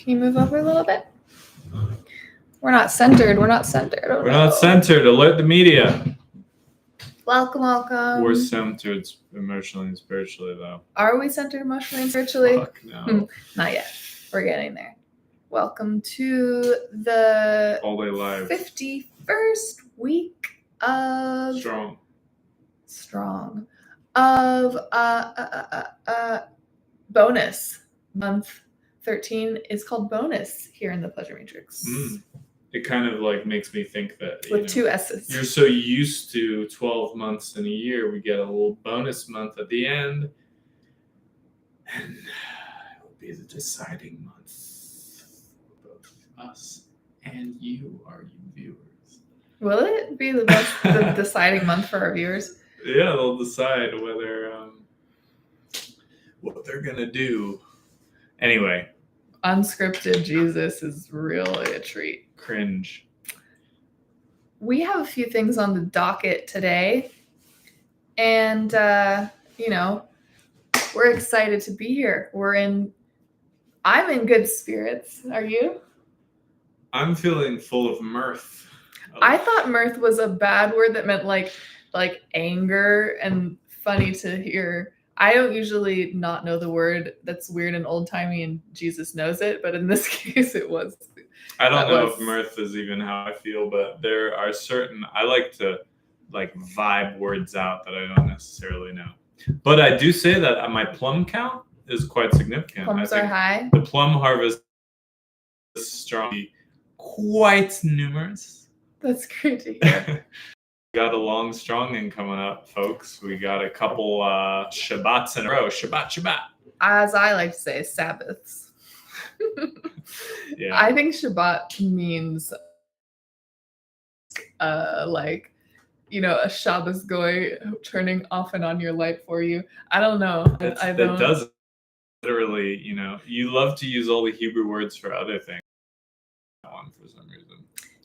Can you move over a little bit? We're not centered. We're not centered. Alert the media. Welcome. We're centered emotionally and spiritually, though. Are we centered emotionally and spiritually? Fuck no. Not yet. We're getting there. Welcome to the Allday Live. 51st week of Strung. Of bonus. Month 13 is called bonus here in the Pleasure Matrix. It kind of like makes me think that with two S's. You're so used to 12 months in a year, we get a little bonus month at the end, and it will be the deciding month for both us and you, our viewers. Will it be the deciding month for our viewers? Yeah, they'll decide whether what they're gonna do. Anyway, unscripted Jesus is really a treat. Cringe. We have a few things on the docket today, and we're excited to be here. I'm in good spirits. Are you? I'm feeling full of mirth. I thought mirth was a bad word that meant like anger and funny to hear. I don't usually not know the word. That's weird and old-timey, and Jesus knows it, but in this case it was. I don't know if mirth is even how I feel, but there are certain, I like to vibe words out that I don't necessarily know. But I do say that my plum count is quite significant. Plums are high. The plum harvest is strong, quite numerous. That's great to hear. Got a long stronging coming up, folks. We got a couple Shabbats in a row. Shabbat. As I like to say, Sabbaths. Yeah. I think Shabbat means a Shabbos goy turning off and on your light for you. I don't know. That does literally, you love to use all the Hebrew words for other things. That one for some reason.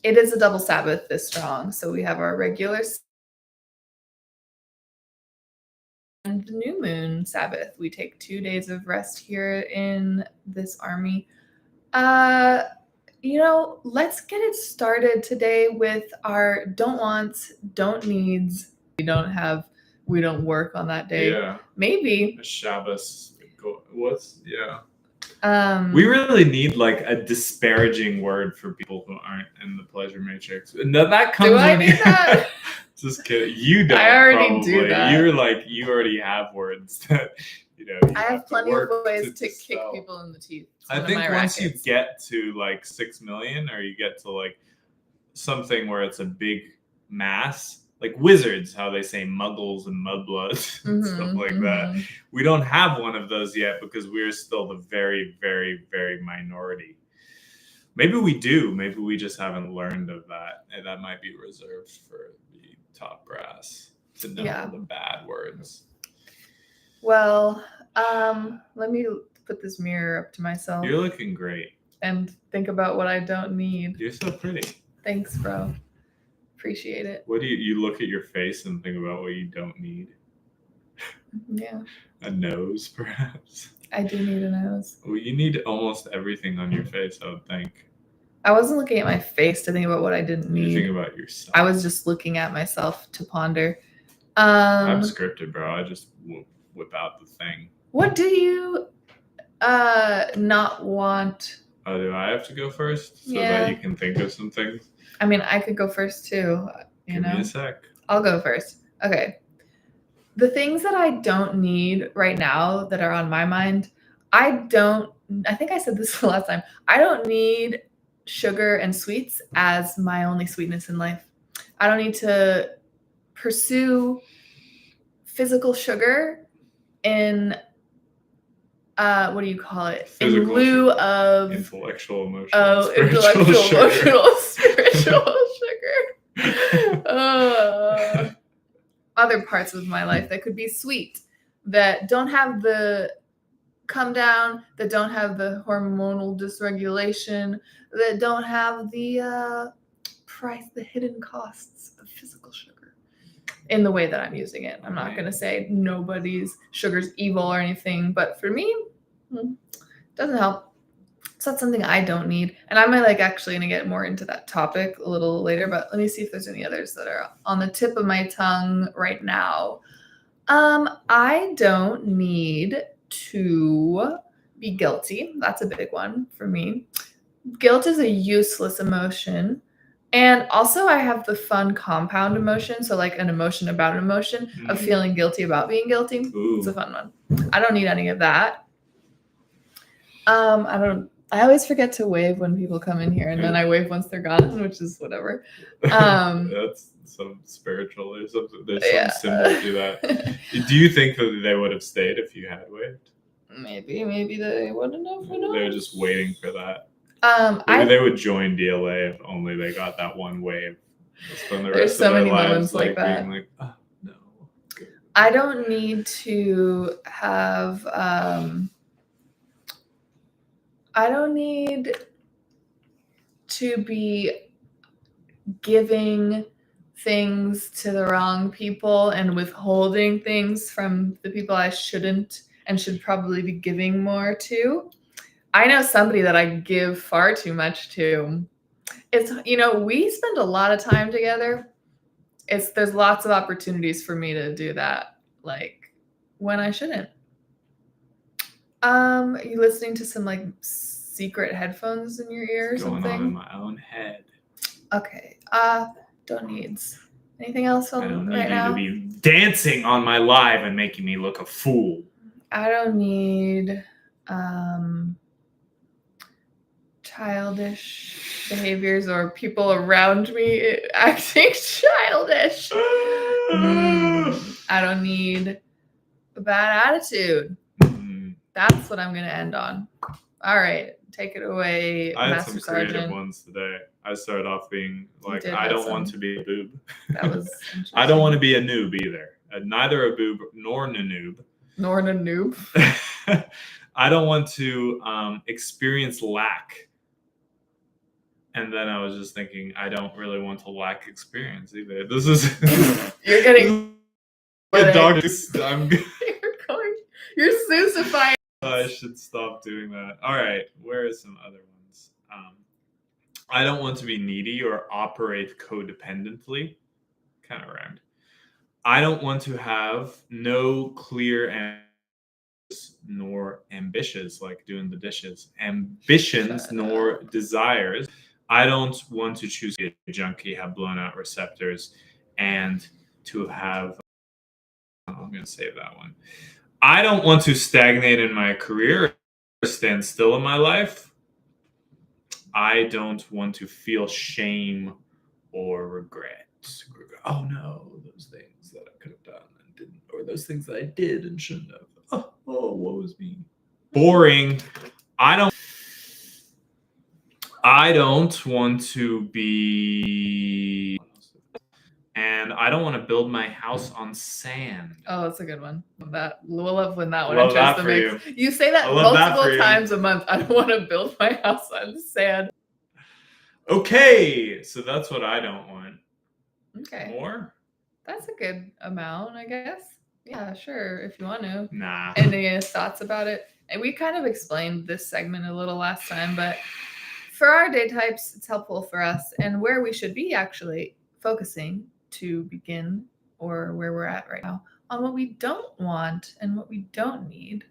It is a double Sabbath this strong. So we have our regular and the new moon Sabbath. We take 2 days of rest here in this army. Let's get it started today with our don't wants, don't needs. We don't work on that day. Yeah. Maybe. A Shabbos. We really need a disparaging word for people who aren't in the Pleasure Matrix. And that comes. Do I need that? Just kidding. You don't. I already probably. Do that. You already have words that I have plenty of ways to kick people in the teeth. I think once you get to 6 million, or you get to something where it's a big mass. Like wizards, how they say muggles and mudbloods and stuff like that. We don't have one of those yet because we're still the very, very, very minority. Maybe we do. Maybe we just haven't learned of that. And that might be reserved for the top brass to know the bad words. Well, let me put this mirror up to myself. You're looking great. And think about what I don't need. You're so pretty. Thanks, bro. Appreciate it. What do you look at your face and think about what you don't need? Yeah. A nose, perhaps? I do need a nose. Well, you need almost everything on your face, I would think. I wasn't looking at my face to think about what I didn't need. You think about yourself. I was just looking at myself to ponder. I'm scripted, bro. I just whip out the thing. What do you not want? Oh, do I have to go first so that you can think of some things? I mean, I could go first too. Give me a sec. I'll go first. Okay. The things that I don't need right now that are on my mind, I think I said this the last time. I don't need sugar and sweets as my only sweetness in life. I don't need to pursue physical sugar in what do you call it? Physical in lieu of intellectual, emotional, spiritual sugar. Other parts of my life that could be sweet, that don't have the come down, that don't have the hormonal dysregulation, that don't have the the hidden costs of physical sugar in the way that I'm using it. I'm not going to say nobody's sugar's evil or anything, but for me, it doesn't help. So that's something I don't need. And I'm like actually going to get more into that topic a little later, but let me see if there's any others that are on the tip of my tongue right now. I don't need to be guilty. That's a big one for me. Guilt is a useless emotion. And also I have the fun compound emotion. So like an emotion about an emotion of feeling guilty about being guilty. Ooh. It's a fun one. I don't need any of that. I always forget to wave when people come in here, and then I wave once they're gone, which is whatever. That's some spiritual. There's some symbol to that. Do you think that they would have stayed if you had waved? Maybe they wouldn't have. They're just waiting for that. Maybe they would join DLA if only they got that one wave. There's so many moments like that. Being like, oh, no. I don't need to have. I don't need to be giving things to the wrong people and withholding things from the people I shouldn't and should probably be giving more to. I know somebody that I give far too much to. It's, we spend a lot of time together. There's lots of opportunities for me to do that, like when I shouldn't. You listening to some like secret headphones in your ear or something? Going on in my own head. Okay. Don't needs. Anything else on I don't need right you now? to be dancing on my live and making me look a fool. I don't need childish behaviors or people around me acting childish. I don't need a bad attitude. That's what I'm going to end on. All right. Take it away, I had Master some creative Sergeant. Ones today. I started off being like, I don't want to be a boob. That was interesting. I don't want to be a noob either. Neither a boob nor a noob. Nor a noob. I don't want to experience lack. And then I was just thinking, I don't really want to lack experience either. This is You're getting a dog. You're Seussifying. I should stop doing that. All right, where are some other ones? I don't want to be needy or operate codependently. Kind of rhymed. I don't want to have no clear ambitions nor ambitious, like doing the dishes. Ambitions nor desires. I don't want to choose to be a junkie, have blown out receptors, and to have. I'm going to save that one. I don't want to stagnate in my career or stand still in my life. I don't want to feel shame or regret. Oh no, those things that I could have done and didn't, or those things that I did and shouldn't have. Oh, woe is me. Boring. I don't want to be. And I don't want to build my house on sand. Oh, that's a good one. We'll love when that one enters the mix. You say that multiple times a month. I don't want to build my house on sand. Okay, so that's what I don't want. Okay. More? That's a good amount, I guess. Yeah, sure, if you want to. Nah. Any thoughts about it? And we kind of explained this segment a little last time, but for our day types, it's helpful for us and where we should be actually focusing to begin, or where we're at right now, on what we don't want and what we don't need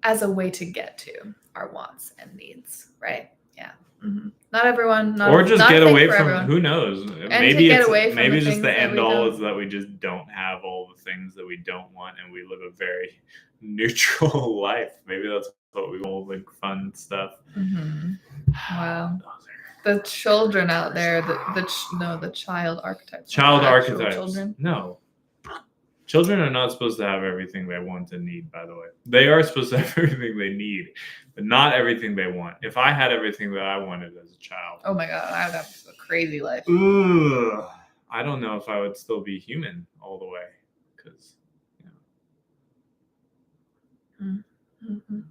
as a way to get to our wants and needs, right? Yeah. Mm-hmm. Not everyone. Or just get away from everyone. Who knows? And maybe it's maybe just the end all is that we just don't have all the things that we don't want and we live a very neutral life. Maybe that's what we want, like fun stuff. Mm-hmm. Wow. The children out there, the child archetypes. Child archetypes. Children? No. Children are not supposed to have everything they want and need, by the way. They are supposed to have everything they need, but not everything they want. If I had everything that I wanted as a child. Oh my God, I would have a crazy life. Ugh, I don't know if I would still be human all the way. Because, Mm-hmm.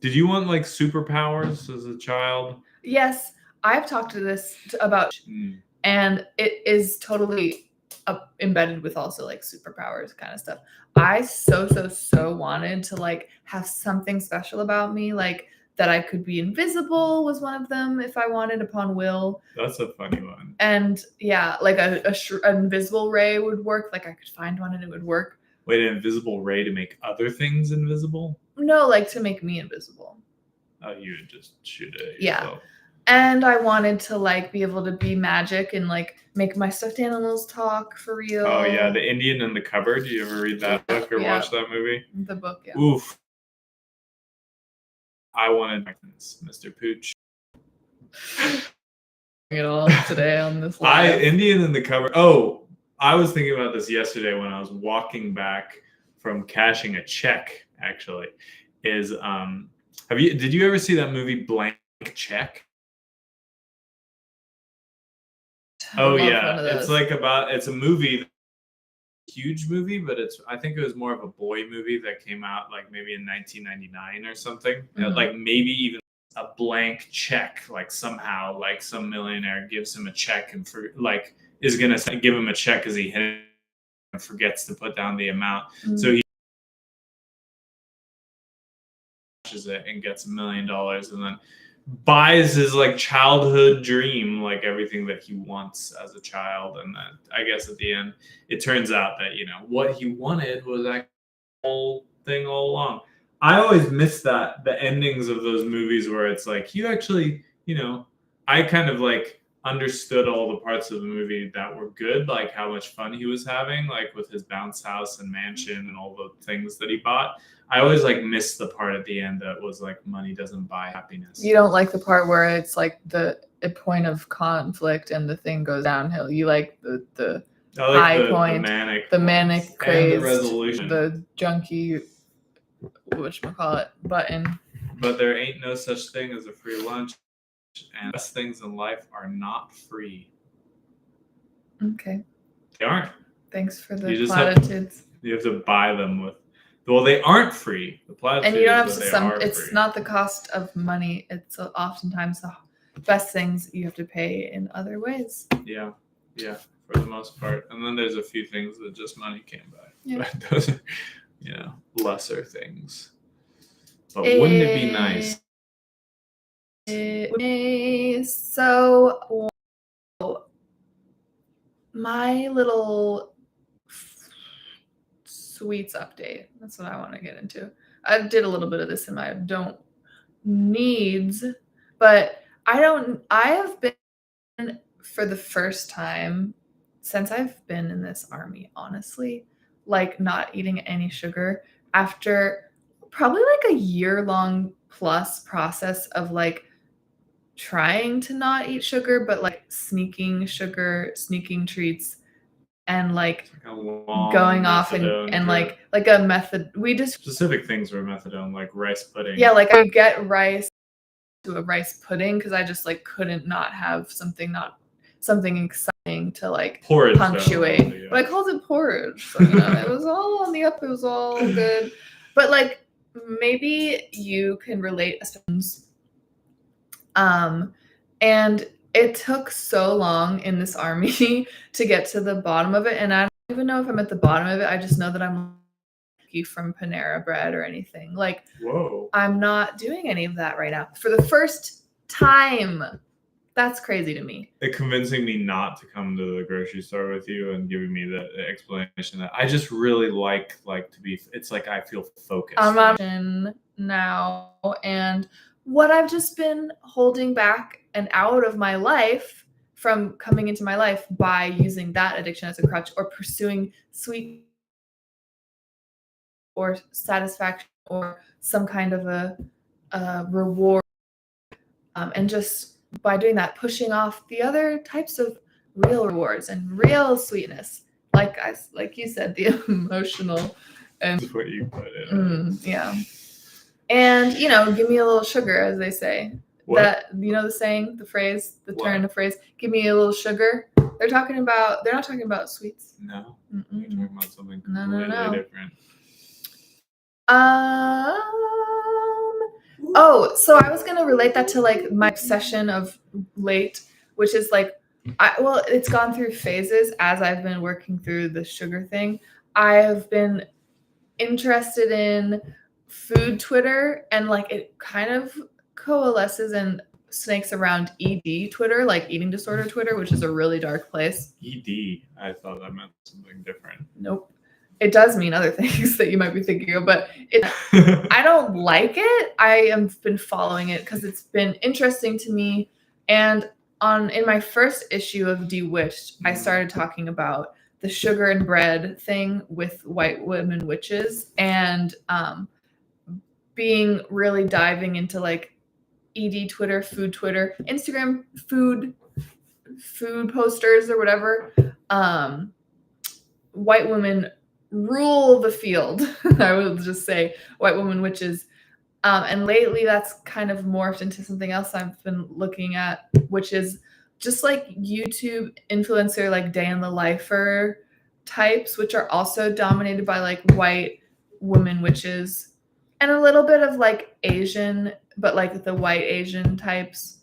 Did you want like superpowers as a child? Yes. I've talked to this about, and it is totally embedded with also like superpowers kind of stuff. I so wanted to like have something special about me, like that I could be invisible was one of them if I wanted upon will. That's a funny one. And yeah, like an invisible ray would work. Like I could find one and it would work. Wait, an invisible ray to make other things invisible? No, like to make me invisible. Oh, you would just shoot it at Yeah. yourself. And I wanted to like be able to be magic and like make my stuffed animals talk for real. Oh yeah, The Indian in the Cupboard. Did you ever read that book or watch that movie? The book, yeah. Oof. I wanted Mr. Pooch. It all today on this live. Indian in the Cupboard. Oh, I was thinking about this yesterday when I was walking back from cashing a check. Actually, is did you ever see that movie Blank Check? Oh yeah, it's a movie, huge movie, but I think it was more of a boy movie that came out like maybe in 1999 or something. Mm-hmm. Like maybe even a blank check, like somehow like some millionaire gives him a check and is gonna give him a check as he hit and forgets to put down the amount. Mm-hmm. So he it and gets $1 million and then buys his like childhood dream, like everything that he wants as a child. And then I guess at the end it turns out that what he wanted was that whole thing all along. I always miss the endings of those movies where it's like you actually I kind of like understood all the parts of the movie that were good, like how much fun he was having, like with his bounce house and mansion and all the things that he bought. I always like missed the part at the end that was like money doesn't buy happiness. You don't like the part where it's like a point of conflict and the thing goes downhill. You like the high point, the manic craze, the resolution, the junkie, whatchamacallit, button. But there ain't no such thing as a free lunch, and best things in life are not free. Okay. They aren't. Thanks for the platitudes. You have to buy them with. Well, they aren't free. The platitude and you don't have to. It's free. Not the cost of money. It's oftentimes the best things you have to pay in other ways. Yeah, for the most part. And then there's a few things that just money can't buy. Yeah. But those are, lesser things. But wouldn't it be nice? So, my little sweets update. That's what I want to get into. I did a little bit of this in my don't needs, but I have been for the first time since I've been in this army, honestly, like not eating any sugar after probably like a year-long plus process of like trying to not eat sugar, but like sneaking treats and like going off and like a method. We just specific things were methadone, like rice pudding. Yeah, like I get rice to a rice pudding because I just like couldn't not have something exciting to like porridge, punctuate. Yeah. But I called it porridge. So, it was all on the up. It was all good. But like maybe you can relate. And it took so long in this army to get to the bottom of it. And I don't even know if I'm at the bottom of it. I just know that I'm from Panera Bread or anything. Like, whoa, I'm not doing any of that right now. For the first time. That's crazy to me. It convincing me not to come to the grocery store with you and giving me the explanation that I just really like to be, it's like I feel focused. I'm on now, and what I've just been holding back and out of my life from coming into my life by using that addiction as a crutch or pursuing sweet or satisfaction or some kind of a reward, and just by doing that, pushing off the other types of real rewards and real sweetness, like you said, the emotional and that's what you put it. Yeah. And give me a little sugar, as they say. What? That the saying, the phrase, the turn, the phrase. Give me a little sugar. They're not talking about sweets. No, they're talking about something completely different. Oh, so I was gonna relate that to like my obsession of late, which is like, it's gone through phases as I've been working through the sugar thing. I have been interested in food Twitter, and like it kind of coalesces and snakes around ED Twitter, like eating disorder Twitter, which is a really dark place. ED. I thought that meant something different. Nope. It does mean other things that you might be thinking of, but I don't like it. I have been following it because it's been interesting to me. And in my first issue of Bewitched, I started talking about the sugar and bread thing with white women witches, and being really diving into like ED Twitter, food Twitter, Instagram food posters or whatever. White women rule the field. I will just say white women witches. And lately that's kind of morphed into something else I've been looking at, which is just like YouTube influencer, like day in the lifer types, which are also dominated by like white women witches and a little bit of like Asian, but like the white Asian types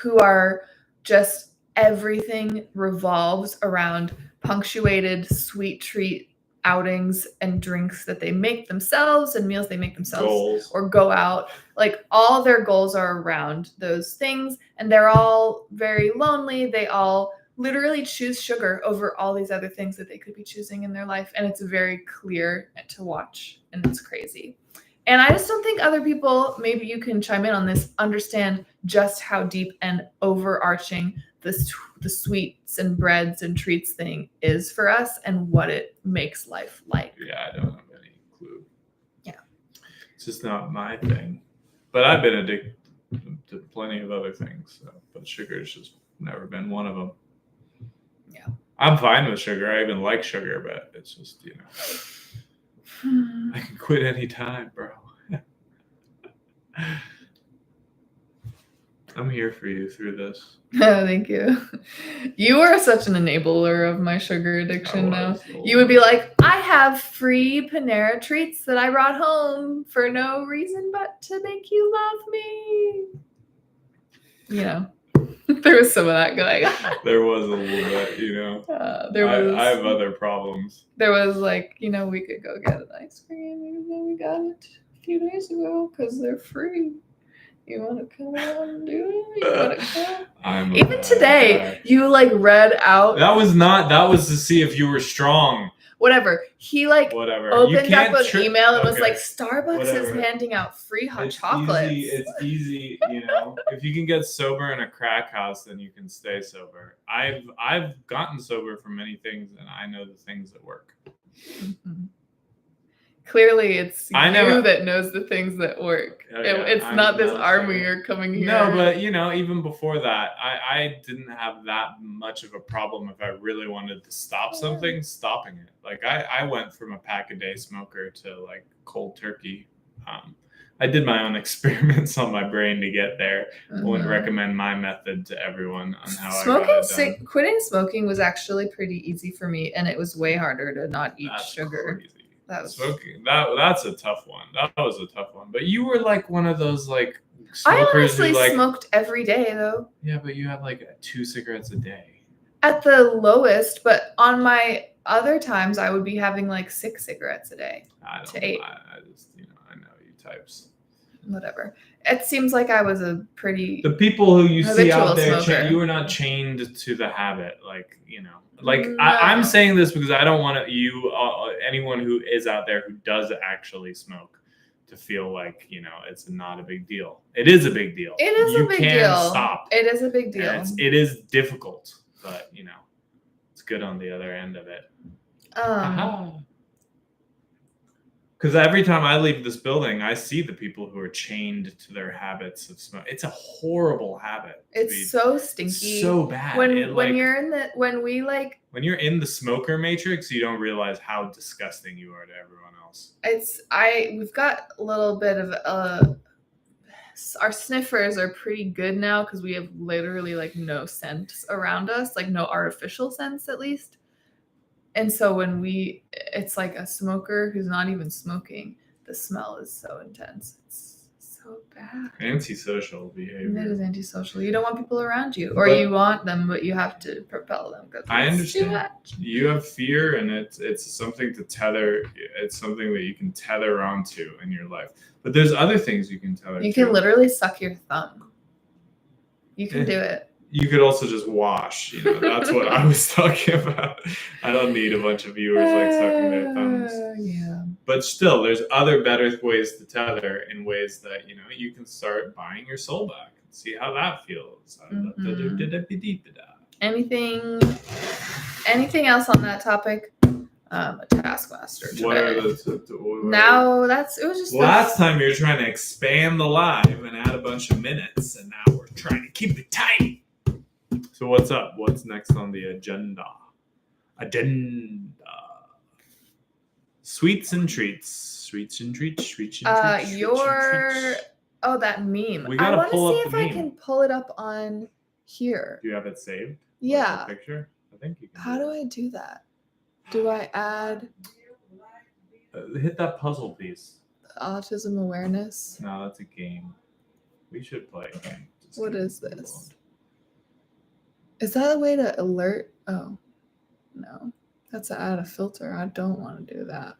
who are just everything revolves around punctuated sweet treat outings and drinks that they make themselves and meals they make themselves Goals. or go out. Like all their goals are around those things, and they're all very lonely. They all literally choose sugar over all these other things that they could be choosing in their life, and it's very clear to watch, and it's crazy. And I just don't think other people, maybe you can chime in on this, understand just how deep and overarching the sweets and breads and treats thing is for us and what it makes life like. Yeah, I don't have any clue. Yeah. It's just not my thing. But I've been addicted to plenty of other things. So, but sugar's just never been one of them. Yeah. I'm fine with sugar. I even like sugar, but it's just, I can quit anytime, bro. I'm here for you through this. Thank you. You are such an enabler of my sugar addiction now. You would be like, I have free Panera treats that I brought home for no reason but to make you love me. There was some of that going on. There was a little bit, I have other problems. There was like, we could go get an ice cream, even though we got it a few days ago because they're free. You want to come out and do it? You want to come? Even today, you like read out. That was to see if you were strong. Whatever. He opened up an email and was like, Starbucks is handing out free hot chocolates. It's easy, If you can get sober in a crack house, then you can stay sober. I've gotten sober from many things, and I know the things that work. Mm-hmm. Clearly, it's you that knows the things that work. It's not this army you're coming here. No, but even before that, I didn't have that much of a problem if I really wanted to stop something, stopping it. Like I went from a pack a day smoker to like cold turkey. I did my own experiments on my brain to get there. I wouldn't recommend my method to everyone on how I got it done. Quitting smoking was actually pretty easy for me, and it was way harder to not eat sugar. Crazy. Smoking. That's a tough one. That was a tough one. But you were like one of those like smokers. I honestly smoked every day though. Yeah, but you had like 2 cigarettes a day. At the lowest, but on my other times I would be having like 6 cigarettes a day. To 8. I just I know you types. Whatever. It seems like I was a pretty. The people who you see out there, you were not Mm-hmm. chained to the habit, I'm saying this because I don't want anyone who is out there who does actually smoke to feel like it's not a big deal. It is a big deal. It is a big deal. You can stop. It is a big deal. It is difficult, but it's good on the other end of it. Because every time I leave this building, I see the people who are chained to their habits of smoke. It's a horrible habit. It's so stinky. So bad. When you're in the smoker matrix, you don't realize how disgusting you are to everyone else. We've got a little bit of our sniffers are pretty good now because we have literally like no scents around us, like no artificial scents at least. And so it's like a smoker who's not even smoking, the smell is so intense. It's so bad. Antisocial It behavior. is antisocial. You don't want people around you, or But- you want them, but you have to propel them because I it's understand. too much. You have fear, and it's something to tether. It's something that you can tether onto in your life. But there's other things you can tether. You can to. literally suck your thumb. You can Eh. do it. You could also just wash. That's what I was talking about. I don't need a bunch of viewers like sucking their thumbs. Yeah. But still, there's other better ways to tether in ways that you can start buying your soul back and see how that feels. Anything else on that topic? A taskmaster today. What are the? It was just Last time you were trying to expand the live and add a bunch of minutes, and now we're trying to keep it tight. So what's up? What's next on the agenda? Sweets and treats. Sweets and treats. Sweets and treats. That meme. We gotta I want pull to see up if the I meme. can pull it up on here. Do you have it saved? Yeah. Like the picture? I think you can. How do I do that? Do I add hit that puzzle piece? autism awareness? No, that's a game. We should play a game. What is this? Is that a way to alert? Oh, no. That's to add a filter. I don't want to do that.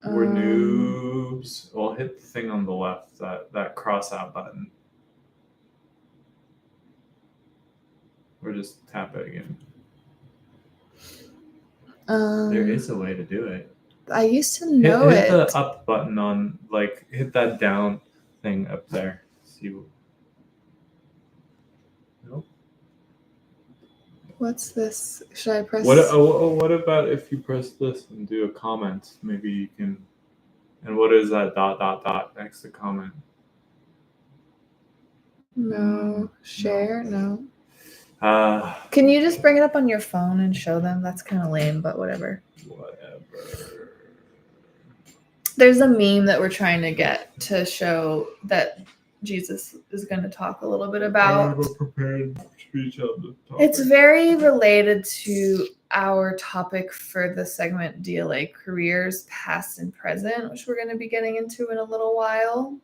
We're noobs. Well, hit the thing on the left, that cross out button. Or just tap it again. There is a way to do it. I used to know hit it. the up button on, hit that down thing up there. See. Nope. What's this? Should I press? What about if you press this and do a comment? Maybe you can. And what is that ... next to comment? No. Share? No. Can you just bring it up on your phone and show them? That's kind of lame, but whatever. There's a meme that we're trying to get to show that Jesus is going to talk a little bit about. I have a prepared speech on the topic. It's very related to our topic for the segment DLA careers, past and present, which we're going to be getting into in a little while.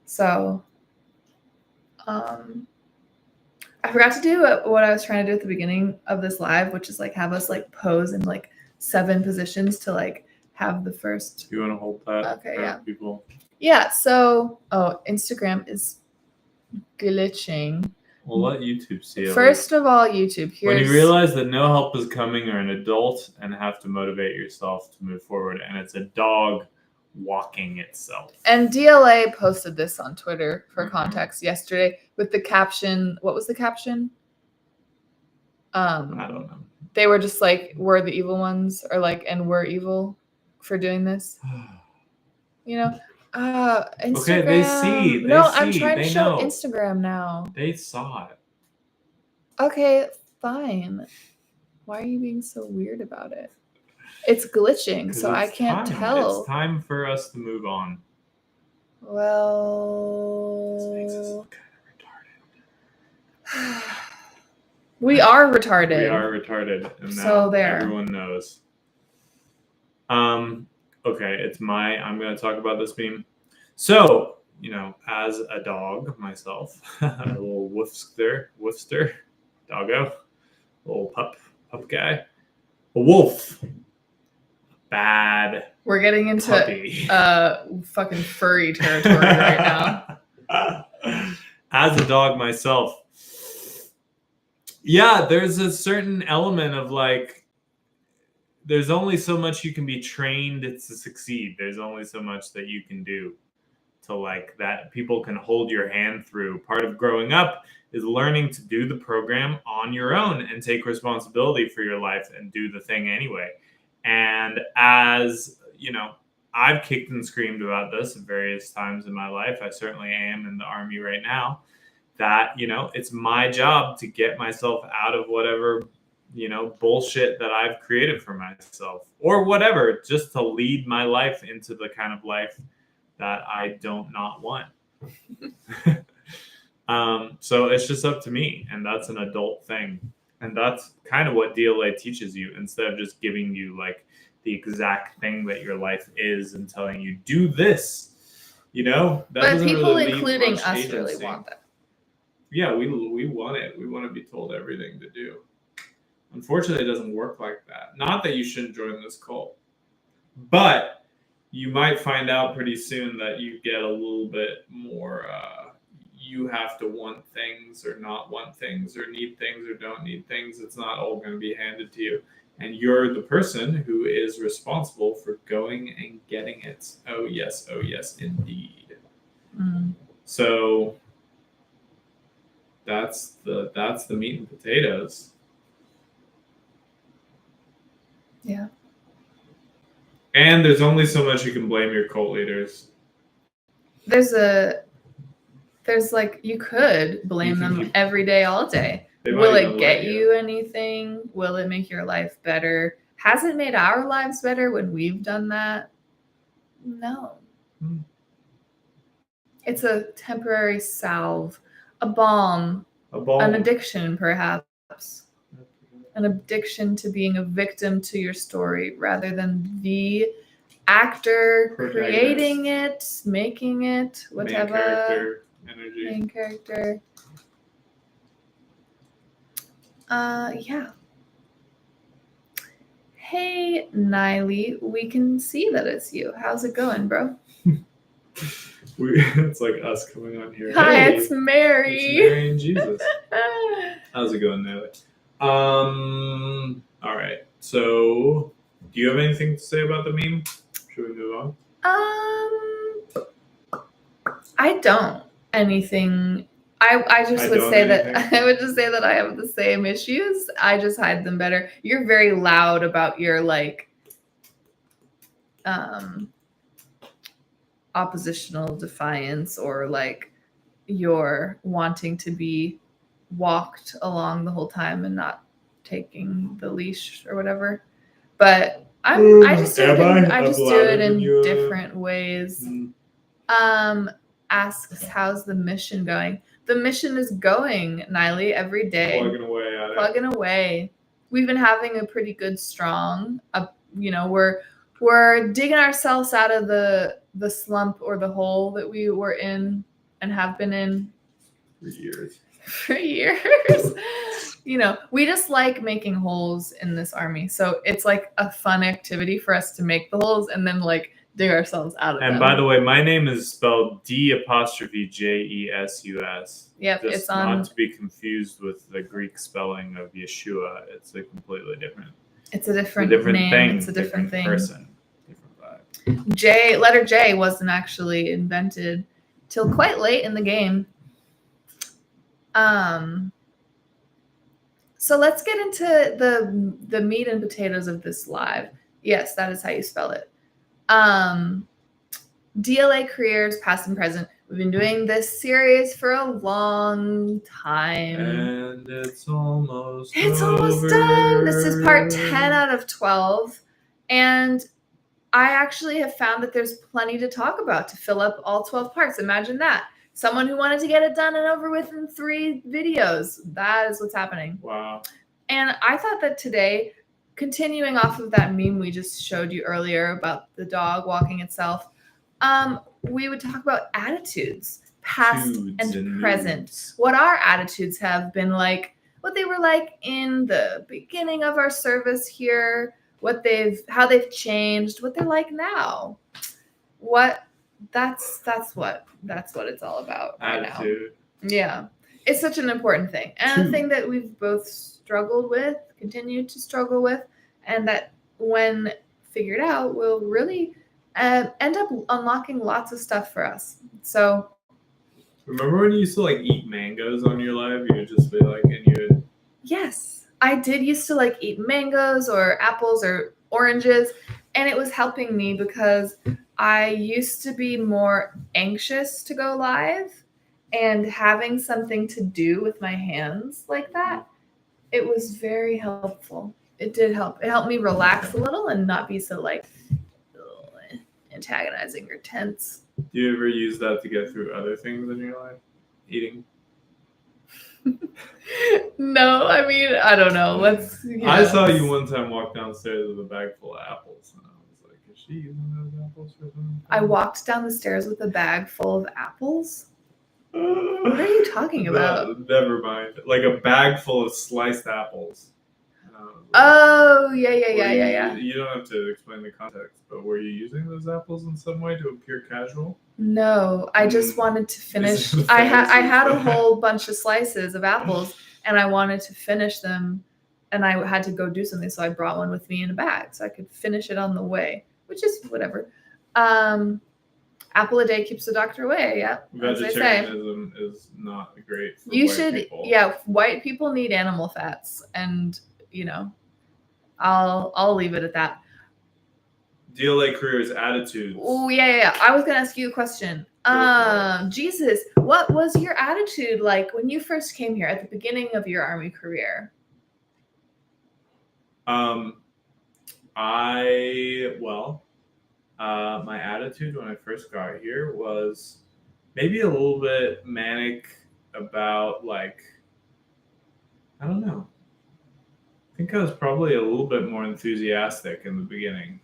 So, I forgot to do what I was trying to do at the beginning of this live, which is have us pose in 7 positions to have the first. You want to hold that? Okay, yeah. People. Yeah. So, Instagram is glitching. We'll let YouTube see it. First of all, YouTube. When you realize that no help is coming, or an adult, and have to motivate yourself to move forward, and it's a dog walking itself. And DLA posted this on Twitter for context yesterday with the caption. What was the caption? I don't know. They were just we're the evil ones, or and we're evil for doing this. Instagram. Okay, they see. I'm trying to show know. Instagram now. They saw it. Okay, fine. Why are you being so weird about it? It's glitching, so I can't tell. It's time for us to move on. Well, This makes us look kind of retarded. We are retarded. We are retarded, and now So there. Everyone knows. Okay, I'm going to talk about this meme. So, as a dog myself, a little woofster, doggo, little pup guy, a wolf, bad. We're getting into puppy. Fucking furry territory right now. As a dog myself, yeah, there's a certain element of there's only so much you can be trained to succeed. There's only so much that you can do to that people can hold your hand through. Part of growing up is learning to do the program on your own and take responsibility for your life and do the thing anyway. And as I've kicked and screamed about this at various times in my life. I certainly am in the army right now. That, it's my job to get myself out of whatever bullshit that I've created for myself, or whatever, just to lead my life into the kind of life that I don't not want. So it's just up to me, and that's an adult thing. And that's kind of what DLA teaches you, instead of just giving you the exact thing that your life is and telling you, do this. You know, that But doesn't people, really leave including much us, really agency. want that. Yeah, we want it. We want to be told everything to do. Unfortunately, it doesn't work like that. Not that you shouldn't join this cult, but you might find out pretty soon that you get a little bit more. You have to want things or not want things or need things or don't need things. It's not all going to be handed to you. And you're the person who is responsible for going and getting it. Oh, yes, indeed. Mm. So that's the meat and potatoes. Yeah. And there's only so much you can blame your cult leaders. There's like, you could blame them every day, all day. Will it get you anything? Will it make your life better? Has it made our lives better when we've done that? No. It's a temporary salve, a balm, an addiction, perhaps. An addiction to being a victim to your story rather than the actor creating it, making it, whatever. Main character energy. Main character. Yeah. Hey, Niley, we can see that it's you. How's it going, bro? It's like us coming on here. Hi, hey, it's Mary. It's Mary and Jesus. How's it going, Niley? All right. So, do you have anything to say about the meme? Should we move on? I don't. Anything. I just would say that I would just say that I have the same issues. I just hide them better. You're very loud about your like oppositional defiance or like your wanting to be walked along the whole time and not taking the leash or whatever. But I just do it in different ways. Asks, how's the mission going? The mission is going, Niley, every day. Plugging away at it. Plugging away. We've been having a pretty good strong. We're digging ourselves out of the slump or the hole that we were in and have been in for years. For years. We just like making holes in this army. So it's like a fun activity for us to make the holes and then like dig ourselves out of them. And by the way, my name is spelled D'*Jesus. Yep, just it's on. Not to be confused with the Greek spelling of Yeshua. It's a completely different. It's a different name. Thing. It's a different thing. Person. Different vibe. Letter J wasn't actually invented till quite late in the game. So let's get into the meat and potatoes of this live. Yes, that is how you spell it. DLA careers, past and present. We've been doing this series for a long time. And it's almost done. This is part 10 out of 12. And I actually have found that there's plenty to talk about to fill up all 12 parts. Imagine that. Someone who wanted to get it done and over with in 3 videos. That is what's happening. Wow. And I thought that today, continuing off of that meme we just showed you earlier about the dog walking itself, we would talk about attitudes, past and present. What our attitudes have been like, what they were like in the beginning of our service here, how they've changed, what they're like now. That's what it's all about right now. Yeah. It's such an important thing. And a thing that we've both struggled with, continue to struggle with, and that when figured out will really end up unlocking lots of stuff for us. So remember when you used to like eat mangoes on your live? You would just be like, and you would... Yes, I did used to like eat mangoes or apples or oranges, and it was helping me because I used to be more anxious to go live, and having something to do with my hands like that, it was very helpful. It did help. It helped me relax a little and not be so like antagonizing or tense. Do you ever use that to get through other things in your life? Eating? No, I mean, I don't know. I saw you one time walk downstairs with a bag full of apples, and I was like, is she using those apples for them? I walked down the stairs with a bag full of apples. What are you talking about? Never mind. Like a bag full of sliced apples. Oh, yeah. You don't have to explain the context, but were you using those apples in some way to appear casual? No, I just wanted to finish. I had a whole bunch of slices of apples, and I wanted to finish them, and I had to go do something, so I brought one with me in a bag so I could finish it on the way, which is whatever. Apple a day keeps the doctor away. Yeah, vegetarianism is not great for you white should people. Yeah, white people need animal fats, and I'll leave it at that. DLA careers attitudes. Oh yeah. I was gonna ask you a question. Jesus, what was your attitude like when you first came here at the beginning of your Army career? My attitude when I first got here was maybe a little bit manic about, like, I don't know. I think I was probably a little bit more enthusiastic in the beginning.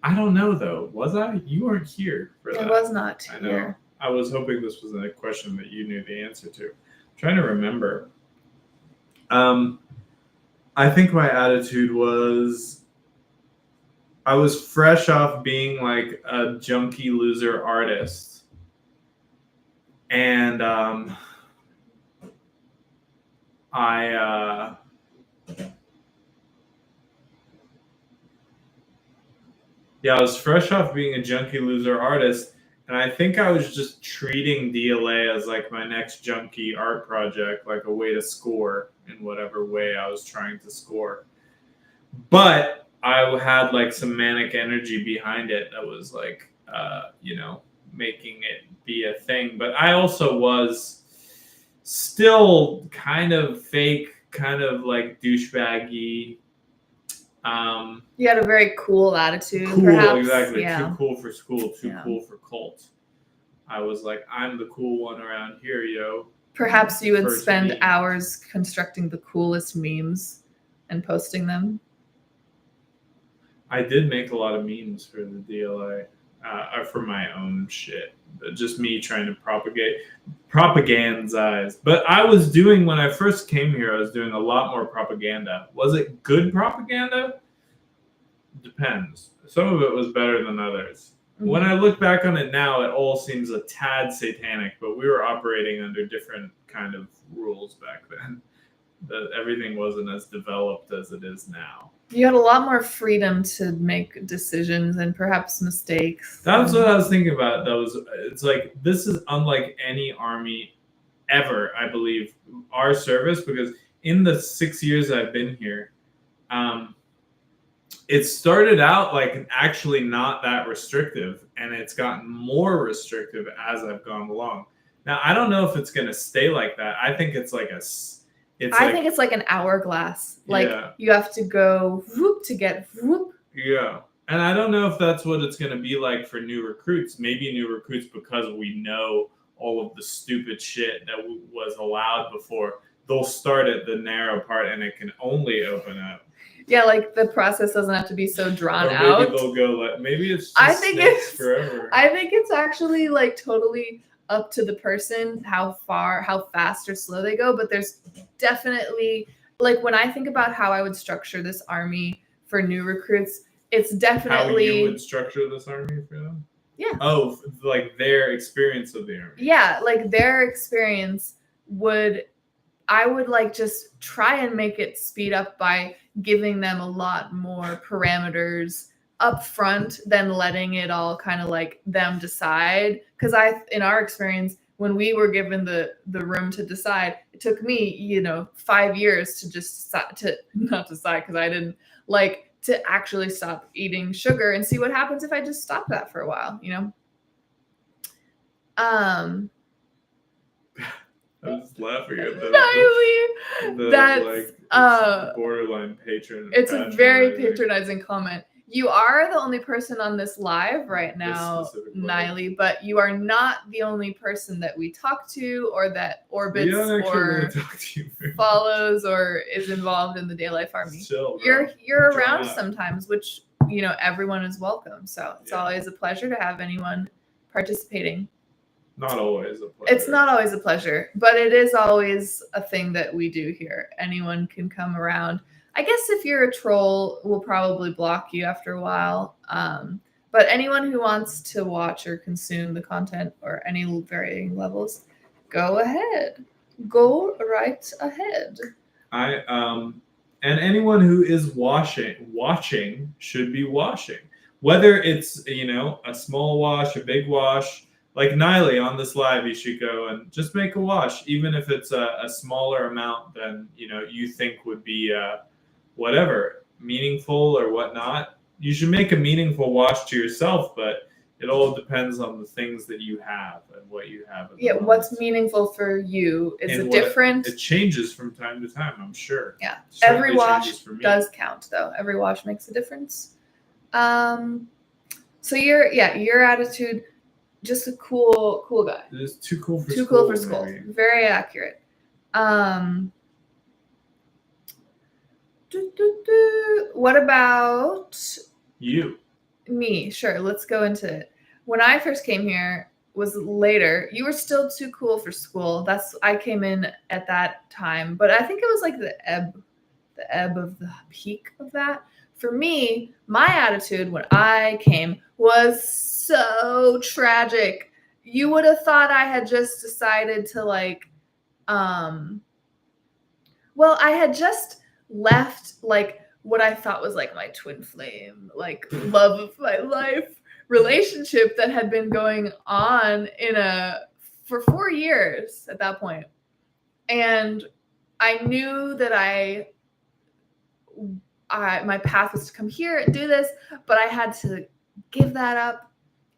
I don't know, though. Was I? You weren't here for that. I was not here. I know. I was hoping this was a question that you knew the answer to. I'm trying to remember. I think my attitude was I was fresh off being like a junky loser artist. And I was fresh off being a junky loser artist, and I think I was just treating DLA as like my next junky art project, like a way to score in whatever way I was trying to score. But I had like some manic energy behind it that was like, making it be a thing. But I also was still kind of fake, kind of like douchebaggy. You had a very cool attitude. Cool, perhaps. Exactly. Yeah. Too cool for school, too cool for cult. I was like, I'm the cool one around here, yo. Perhaps you would spend hours constructing the coolest memes and posting them. I did make a lot of memes for the DLA, for my own shit. Just me trying to propagandize. But I was doing, when I first came here, I was doing a lot more propaganda. Was it good propaganda? Depends. Some of it was better than others. Mm-hmm. When I look back on it now, it all seems a tad satanic, but we were operating under different kind of rules back then. Everything wasn't as developed as it is now. You had a lot more freedom to make decisions and perhaps mistakes. That's what I was thinking about. It's like, this is unlike any army ever, I believe, our service, because in the 6 years I've been here, it started out like actually not that restrictive, and it's gotten more restrictive as I've gone along. Now, I don't know if it's going to stay like that. I think it's like I think it's like an hourglass. Like, you have to go whoop to get whoop. Yeah. And I don't know if that's what it's going to be like for new recruits. Maybe new recruits, because we know all of the stupid shit that was allowed before, they'll start at the narrow part and it can only open up. Yeah, like the process doesn't have to be so drawn out. Maybe they'll go like, maybe it's just forever. I think it's actually like totally up to the person how fast or slow they go. But there's definitely, like, when I think about how I would structure this army for new recruits, it's definitely how you would structure this army for them. Yeah. Oh, like their experience of the army. Yeah, like their experience I would like just try and make it speed up by giving them a lot more parameters up front than letting it all kind of like them decide. Because in our experience, when we were given the room to decide, it took me 5 years to just not decide, because I didn't like to actually stop eating sugar and see what happens if I just stop that for a while. I was laughing at that. That's borderline patron. It's a very patronizing comment. You are the only person on this live right now, Niley, but you are not the only person that we talk to or that orbits or follows or is involved in the Day Life Army. Chill, you're around sometimes, which everyone is welcome. So it's always a pleasure to have anyone participating. Not always a pleasure. It's not always a pleasure, but it is always a thing that we do here. Anyone can come around. I guess if you're a troll, we'll probably block you after a while. But anyone who wants to watch or consume the content or any varying levels, go ahead. Go right ahead. And anyone who is watching should be washing. Whether it's, a small wash, a big wash, like Niley on this live, you should go and just make a wash, even if it's a smaller amount than, you think would be whatever, meaningful or whatnot. You should make a meaningful wash to yourself, but it all depends on the things that you have and what you have. What's meaningful for you is different. It changes from time to time, I'm sure. Yeah, every wash does count, though. Every wash makes a difference. So your attitude, just a cool guy. It's too cool for school. Too cool for school. Maybe. Very accurate. What about you? Me, sure. Let's go into it. When I first came here was later. You were still too cool for school. I came in at that time, but I think it was like the ebb of the peak of that. For me, my attitude when I came was so tragic. You would have thought I had just decided to I had just left what I thought was my twin flame, love of my life relationship that had been going on for 4 years at that point. And I knew that my path was to come here and do this, but I had to give that up.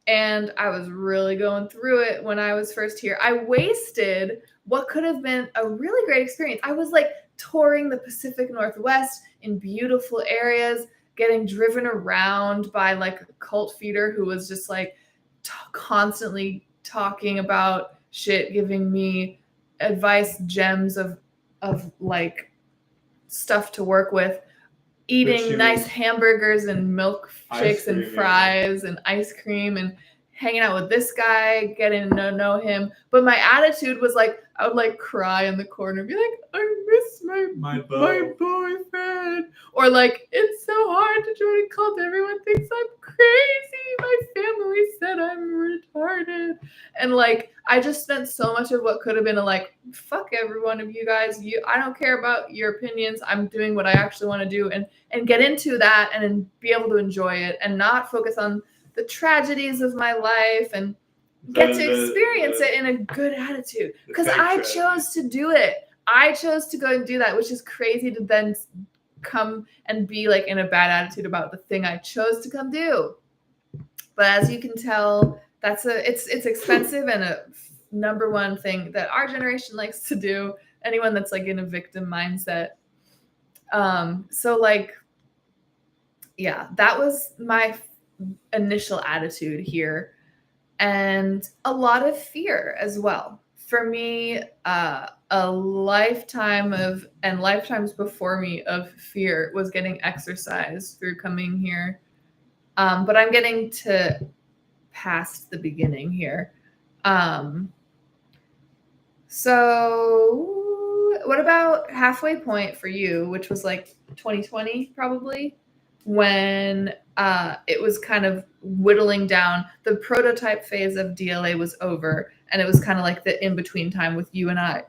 And I was really going through it when I was first here. I wasted what could have been a really great experience. I was touring the Pacific Northwest in beautiful areas, getting driven around by a cult feeder who was just constantly talking about shit, giving me advice, gems of stuff to work with, eating nice hamburgers and milkshakes and fries and ice cream and hanging out with this guy, getting to know him. But my attitude was I would cry in the corner and be I miss my boyfriend. Or it's so hard to join a cult. Everyone thinks I'm crazy. My family said I'm retarded. And I just spent so much of what could have been fuck every one of you guys. I don't care about your opinions. I'm doing what I actually want to do and get into that and be able to enjoy it and not focus on the tragedies of my life and get to experience it in a good attitude. Because I chose to do it. I chose to go and do that, which is crazy to then come and be in a bad attitude about the thing I chose to come do. But as you can tell, it's expensive and a number one thing that our generation likes to do. Anyone that's in a victim mindset. That was my initial attitude here, and a lot of fear as well. For me, a lifetime and lifetimes before me of fear was getting exercise through coming here. But I'm getting to past the beginning here. So what about halfway point for you, which was 2020 probably, when it was kind of whittling down. The prototype phase of DLA was over, and it was kind of the in-between time with you and I.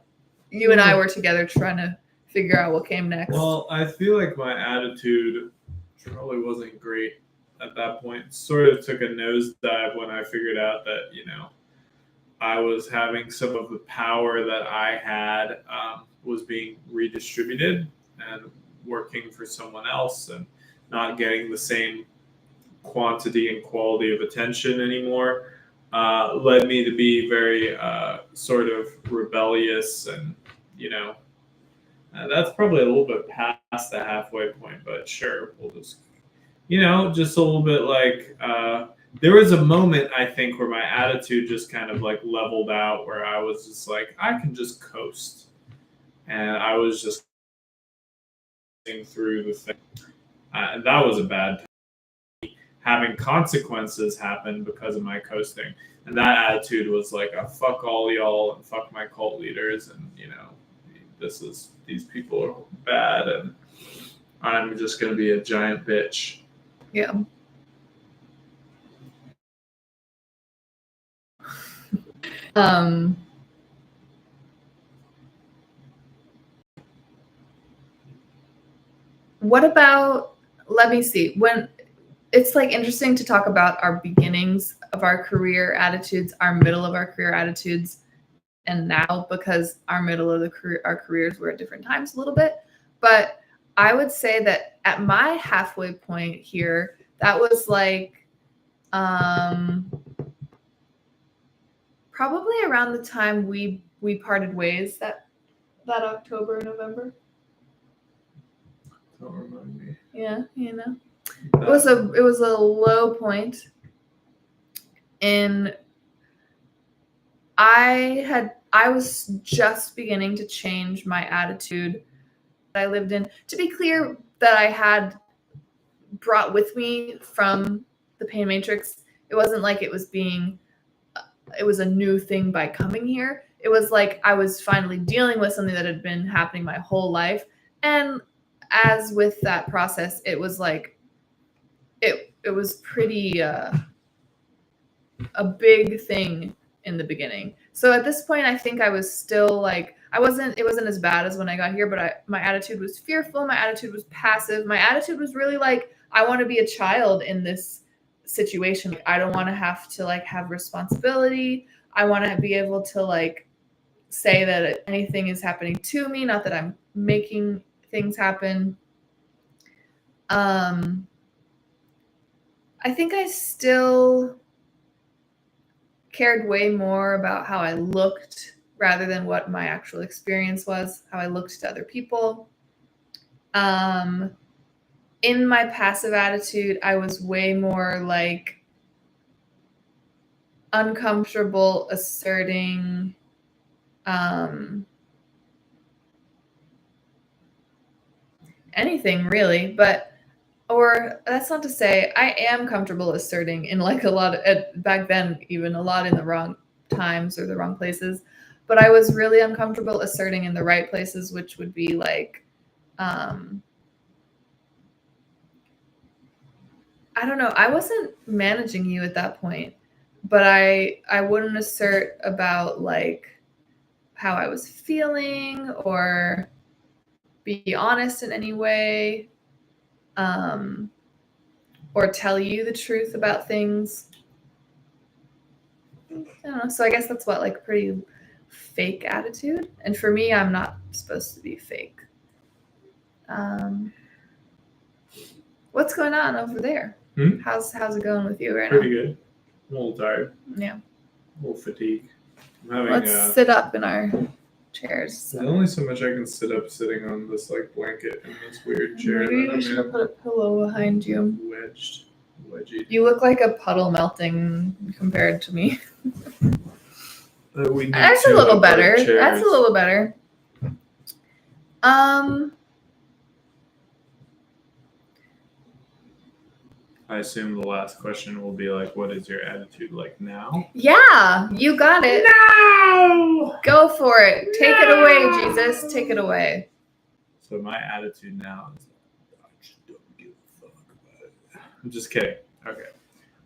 You and I were together trying to figure out what came next. Well, I feel my attitude probably wasn't great at that point. Sort of took a nosedive when I figured out that, I was having some of the power that I had was being redistributed and working for someone else and not getting the same quantity and quality of attention anymore, led me to be very sort of rebellious. And, that's probably a little bit past the halfway point, but sure, we'll just, just a little bit there was a moment, I think, where my attitude just kind of leveled out, where I was just I can just coast. And I was just through the thing. And that was a bad time. having consequences happen because of my coasting. And that attitude was like a fuck all y'all and fuck my cult leaders, and these people are bad and I'm just gonna be a giant bitch. Yeah. What about, let me see, when it's like interesting to talk about our beginnings of our career attitudes, our middle of our career attitudes, and now, because our middle of our careers were at different times a little bit. But I would say that at my halfway point here, that was like probably around the time we parted ways that October, November. Don't remind me. Yeah, you know. It was a low point. And I was just beginning to change my attitude that I lived in. To be clear, that I had brought with me from the Pain Matrix. It wasn't like it was a new thing by coming here. It was like I was finally dealing with something that had been happening my whole life. And as with that process, it was like, it was pretty a big thing in the beginning. So at this point, I think I was still like, it wasn't as bad as when I got here, but my attitude was fearful. My attitude was passive. My attitude was really like, I want to be a child in this situation. Like, I don't want to have to like have responsibility. I want to be able to like say that anything is happening to me, not that I'm making things happen. I think I still cared way more about how I looked rather than what my actual experience was, how I looked to other people. In my passive attitude, I was way more like uncomfortable asserting anything really, but or that's not to say I am comfortable asserting in like a lot of, back then, even a lot in the wrong times or the wrong places, but I was really uncomfortable asserting in the right places, which would be like, I don't know. I wasn't managing you at that point, but I wouldn't assert about like how I was feeling or be honest in any way. Or tell you the truth about things. I don't know. So I guess that's what, like, pretty fake attitude. And for me, I'm not supposed to be fake. What's going on over there? How's it going with you right now? Pretty good. I'm a little tired. Yeah. A little fatigued. Let's sit up in our chairs. So. There's only so much I can sit up sitting on this like blanket in this weird chair. Maybe we should have put a pillow behind you. Wedged. You look like a puddle melting compared to me. That's a little better. That's a little better. I assume the last question will be like, what is your attitude like now? Yeah, you got it. No! Go for it. Take it away, Jesus. Take it away. So my attitude now is, I just don't give a fuck about it. I'm just kidding. Okay.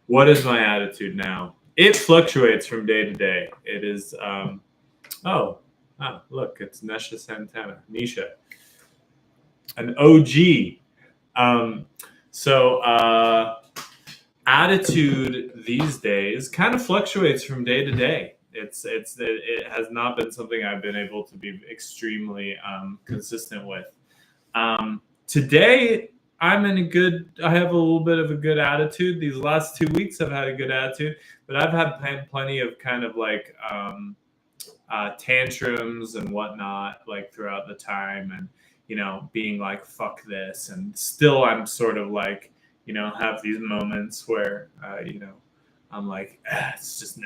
What is my attitude now? It fluctuates from day to day. It is, look, it's Nisha Santana. Nisha. An OG. Attitude these days kind of fluctuates from day to day. It has not been something I've been able to be extremely consistent with. Today, I have a little bit of a good attitude. These last 2 weeks, I've had a good attitude, but I've had plenty of kind of like tantrums and whatnot, like throughout the time, and being like, fuck this. And still I'm sort of like, have these moments where, I'm like, this is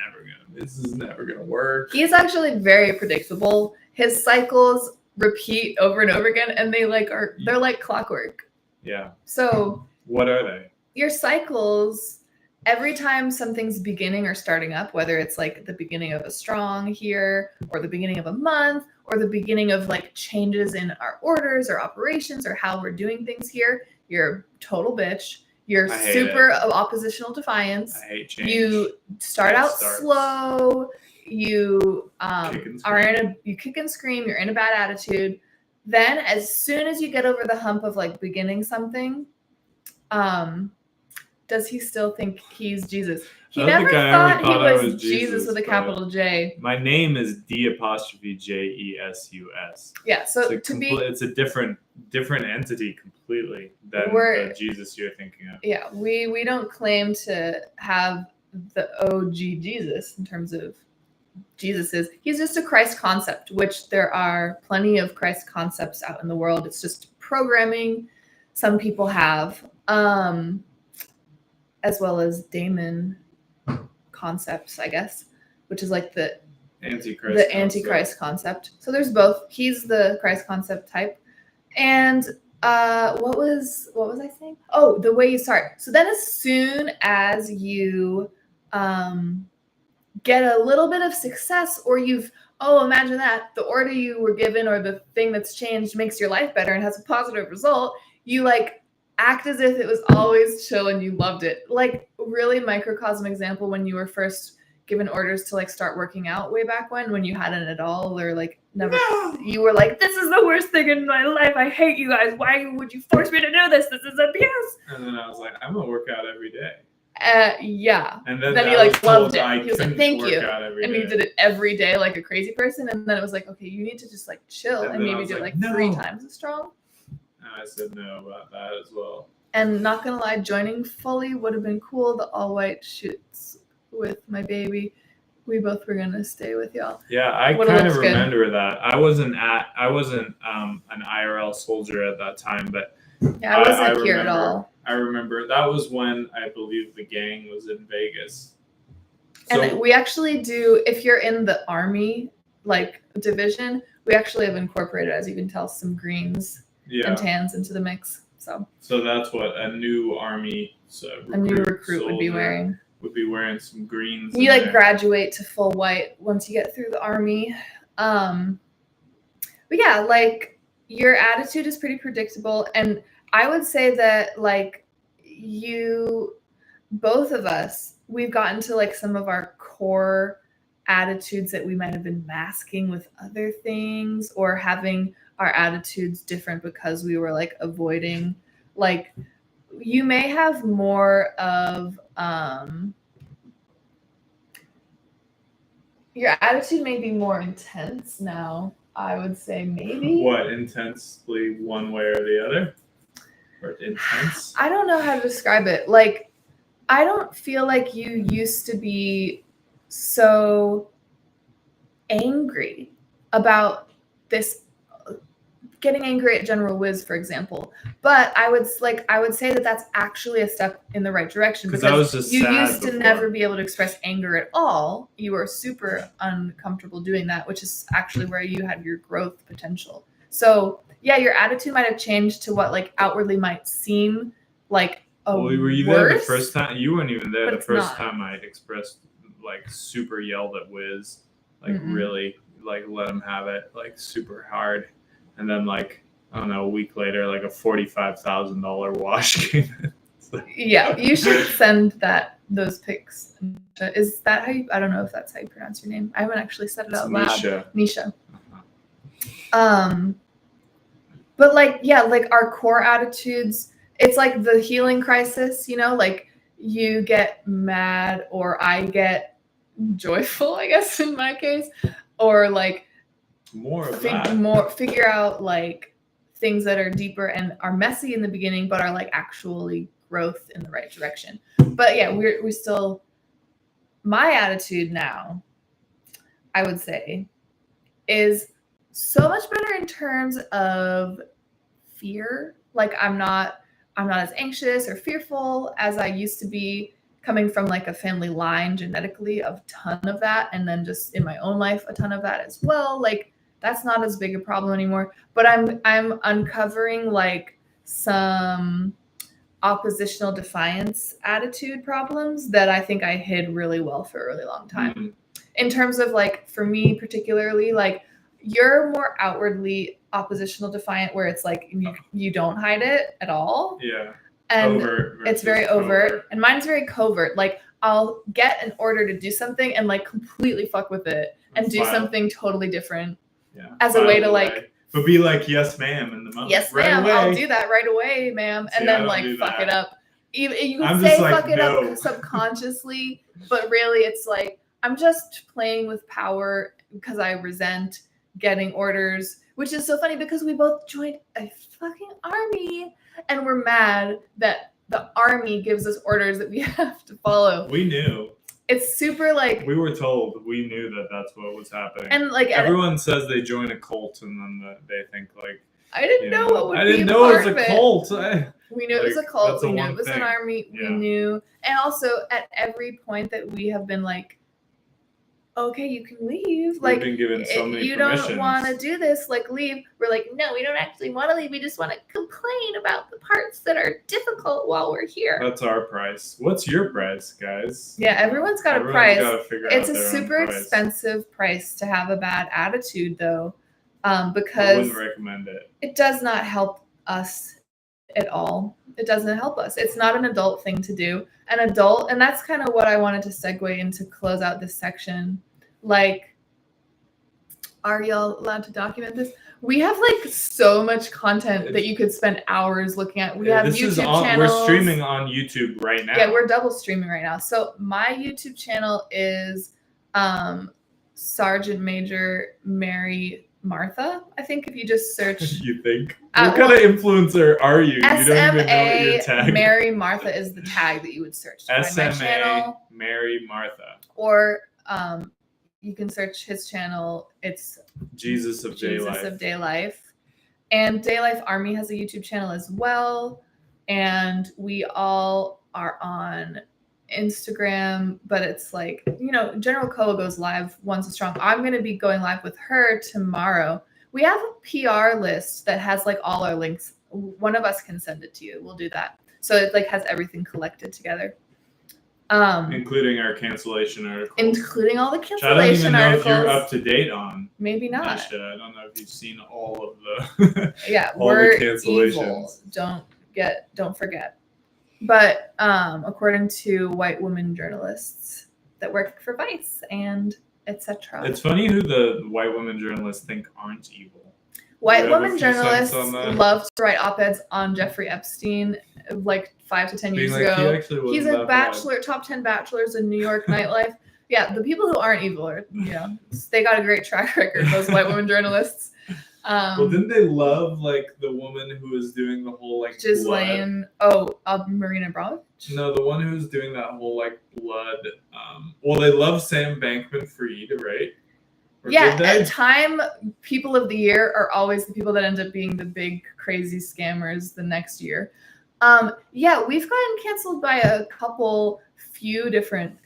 never gonna work. He's actually very predictable. His cycles repeat over and over again, and they're like clockwork. Yeah. So what are they? your cycles, every time something's beginning or starting up, whether it's like the beginning of a strong here or the beginning of a month or the beginning of like changes in our orders or operations or how we're doing things here, you're a total bitch. You're super oppositional defiance. I hate change. You start out slow. You you kick and scream. You're in a bad attitude. Then as soon as you get over the hump of like beginning something, does he still think he's Jesus? He never thought he was Jesus with a capital J. My name is D''Jesus. Yeah, so it's a different entity completely than the Jesus you're thinking of. Yeah, we don't claim to have the OG Jesus in terms of Jesus's. He's just a Christ concept, which there are plenty of Christ concepts out in the world. It's just programming some people have. As well as daemon concepts, I guess, which is like the Antichrist concept. So there's both. He's the Christ concept type. And what was I saying? Oh, the way you start. So then as soon as you get a little bit of success, or imagine that the order you were given or the thing that's changed makes your life better and has a positive result, you like act as if it was always chill and you loved it. Like really microcosm example, when you were first given orders to like start working out way back when you hadn't at all, or like never, you were like, this is the worst thing in my life. I hate you guys. Why would you force me to do this? This is a BS. And then I was like, I'm gonna work out every day. Yeah. And then he like loved it. He was like, thank you. And he did it every day like a crazy person. And then it was like, okay, you need to just like chill and maybe do like 3 times as strong. I said no about that as well. And not gonna lie, joining fully would have been cool. The all white shoots with my baby. We both were gonna stay with y'all. Yeah, I kind of remember that. I wasn't an IRL soldier at that time, but yeah, I wasn't here at all. I remember that was when I believe the gang was in Vegas. And we actually do, if you're in the Army like division, we actually have incorporated, as you can tell, some greens and tans into the mix. So that's what a new Army recruit would be wearing. Would be wearing some greens. You like graduate to full white once you get through the Army. But yeah, like your attitude is pretty predictable, and I would say that like both of us, we've gotten to like some of our core attitudes that we might have been masking with other things, or having our attitudes different because we were like avoiding, like you may have more of your attitude may be more intense now, I would say. Maybe what, intensely one way or the other, or intense? I don't know how to describe it. Like I don't feel like you used to be so angry about this, getting angry at General Wiz, for example. But I would say that that's actually a step in the right direction, because you used to never be able to express anger at all. You were super uncomfortable doing that, which is actually where you had your growth potential. So yeah, your attitude might have changed to what like outwardly might seem like were you there the first time? You weren't even there the first time I expressed, like super yelled at Wiz, like really like let him have it, like super hard. And then, like, I don't know, a week later, like a $45,000 wash came in. Yeah, you should send those pics. Is that how you? I don't know if that's how you pronounce your name. I haven't actually said it out loud. Nisha. But like, yeah, like our core attitudes. It's like the healing crisis. You know, like you get mad, or I get joyful, I guess in my case, or like. Figure out like things that are deeper and are messy in the beginning, but are like actually growth in the right direction. But yeah, we still, my attitude now, I would say, is so much better in terms of fear. Like I'm not as anxious or fearful as I used to be, coming from like a family line genetically of a ton of that, and then just in my own life a ton of that as well. Like that's not as big a problem anymore. But I'm uncovering like some oppositional defiance attitude problems that I think I hid really well for a really long time. Mm-hmm. In terms of like, for me particularly, like you're more outwardly oppositional defiant where it's like you don't hide it at all. Yeah. And Overt it's very versus overt. covert. And mine's very covert. Like I'll get an order to do something and like completely fuck with it and do something totally different as a way to like, but be like, yes, ma'am, in the moment. yes, ma'am, I'll do that right away, ma'am. And then like fuck it up. Even you could say fuck it up subconsciously, but really it's like I'm just playing with power because I resent getting orders, which is so funny because we both joined a fucking army and we're mad that the army gives us orders that we have to follow. We knew. It's super like we were told. We knew that that's what was happening. And like everyone says they join a cult and then they think like I didn't know what would be. I didn't know it was a cult. We knew it was a cult. We knew it was an army. We knew, and also at every point that we have been like, okay, you can leave. Like, been given so many you don't want to do this, like leave. We're like, no, we don't actually want to leave. We just want to complain about the parts that are difficult while we're here. That's our price. What's your price, guys? Yeah, everyone's got a price. It's a super expensive price to have a bad attitude, though, because I wouldn't recommend it. It does not help us at all. It doesn't help us. It's not an adult thing to do. An adult, and that's kind of what I wanted to segue into close out this section. Like, are y'all allowed to document this? We have like so much content that you could spend hours looking at. We have YouTube channels. We're streaming on YouTube right now. Yeah, we're double streaming right now. So my YouTube channel is Sergeant Major Mary Martha. I think if you just search. You think? What kind of influencer are you? You don't even know what your tag. Mary Martha is the tag that you would search. SMA Mary Martha. Or you can search his channel. It's Jesus of Day Life. And Day Life Army has a YouTube channel as well. And we all are on Instagram, but it's like, General Koa goes live once a strong. I'm going to be going live with her tomorrow. We have a PR list that has like all our links. One of us can send it to you. We'll do that. So it like has everything collected together. Including our cancellation articles. Including all the cancellation articles. I don't even know if you're up to date on. Maybe not. That shit. I don't know if you've seen all of the we're the cancellations. Evil. Don't forget. But according to white women journalists that work for Vice and etc. It's funny who the white women journalists think aren't evil. White women journalists love to write op-eds on Jeffrey Epstein like 5 to 10 years ago. He's a bachelor, top 10 bachelors in New York nightlife. Yeah, the people who aren't evil are, they got a great track record, those white women journalists. Well, didn't they love like the woman who was doing the whole like Ghislaine? Marina Abramovich? No, the one who was doing that whole like blood. Well, they love Sam Bankman-Fried, right? At time, people of the year are always the people that end up being the big crazy scammers the next year. We've gotten canceled by a few different.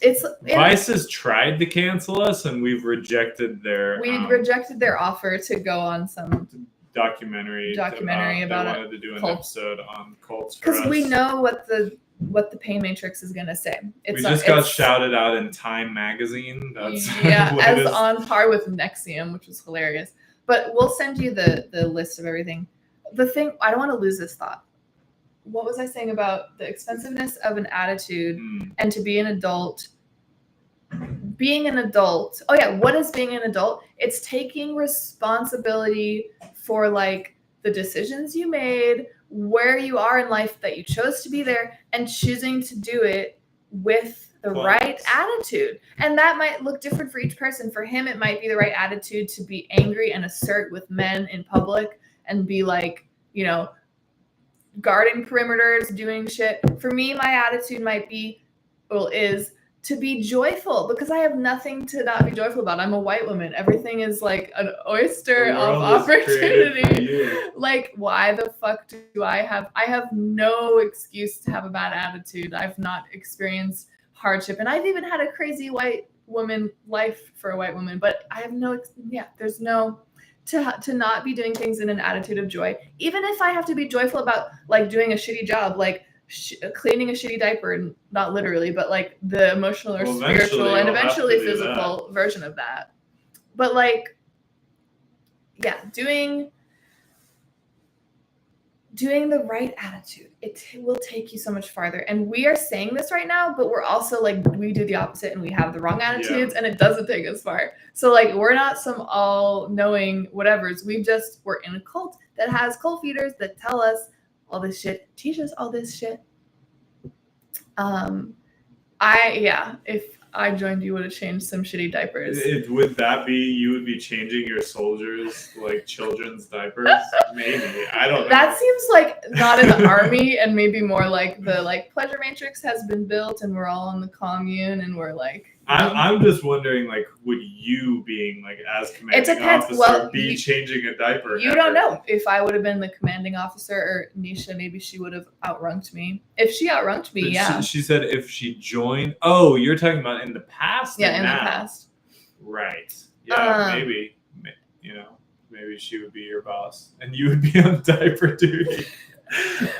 Vice has tried to cancel us, and we've rejected their. We rejected their offer to go on some documentary about it. They wanted to do an episode on cults because we know what the pain matrix is going to say. We just got shouted out in Time magazine. That's as on par with Nexium, which was hilarious. But we'll send you the list of everything. The thing, I don't want to lose this thought. What was I saying about the expensiveness of an attitude and to be an adult? Being an adult. Oh yeah, what is being an adult? It's taking responsibility for like the decisions you made, where you are in life that you chose to be there, and choosing to do it with the right attitude. And that might look different for each person. For him, it might be the right attitude to be angry and assert with men in public and be like, guarding perimeters, doing shit. For me, my attitude is to be joyful because I have nothing to not be joyful about. I'm a white woman. Everything is like an oyster of opportunity. Like, why the fuck do I have no excuse to have a bad attitude. I've not experienced hardship. And I've even had a crazy white woman life for a white woman, but I have there's no to not be doing things in an attitude of joy. Even if I have to be joyful about like doing a shitty job, like cleaning a shitty diaper, not literally, but like the emotional or spiritual and eventually physical version of that. But like, yeah, doing the right attitude, it will take you so much farther. And we are saying this right now, but we're also like, we do the opposite and we have the wrong attitudes, and it doesn't take us far. So like, we're not some all-knowing whatevers. We're in a cult that has cult feeders that tell us all this shit, teach us all this shit. If I joined, you would have changed some shitty diapers. Would that be, you would be changing your soldiers like children's diapers? Maybe. I don't know. That seems like not in the army, and maybe more like the like pleasure matrix has been built and we're all in the commune and we're like, I'm just wondering, like, would you, being like as commanding officer, be changing a diaper? You don't know. If I would have been the commanding officer, or Nisha, maybe she would have outranked me. If she outranked me, yeah. She said if she joined. Oh, you're talking about in the past? Yeah, in the past. Right. Yeah, maybe. You know, maybe she would be your boss and you would be on diaper duty.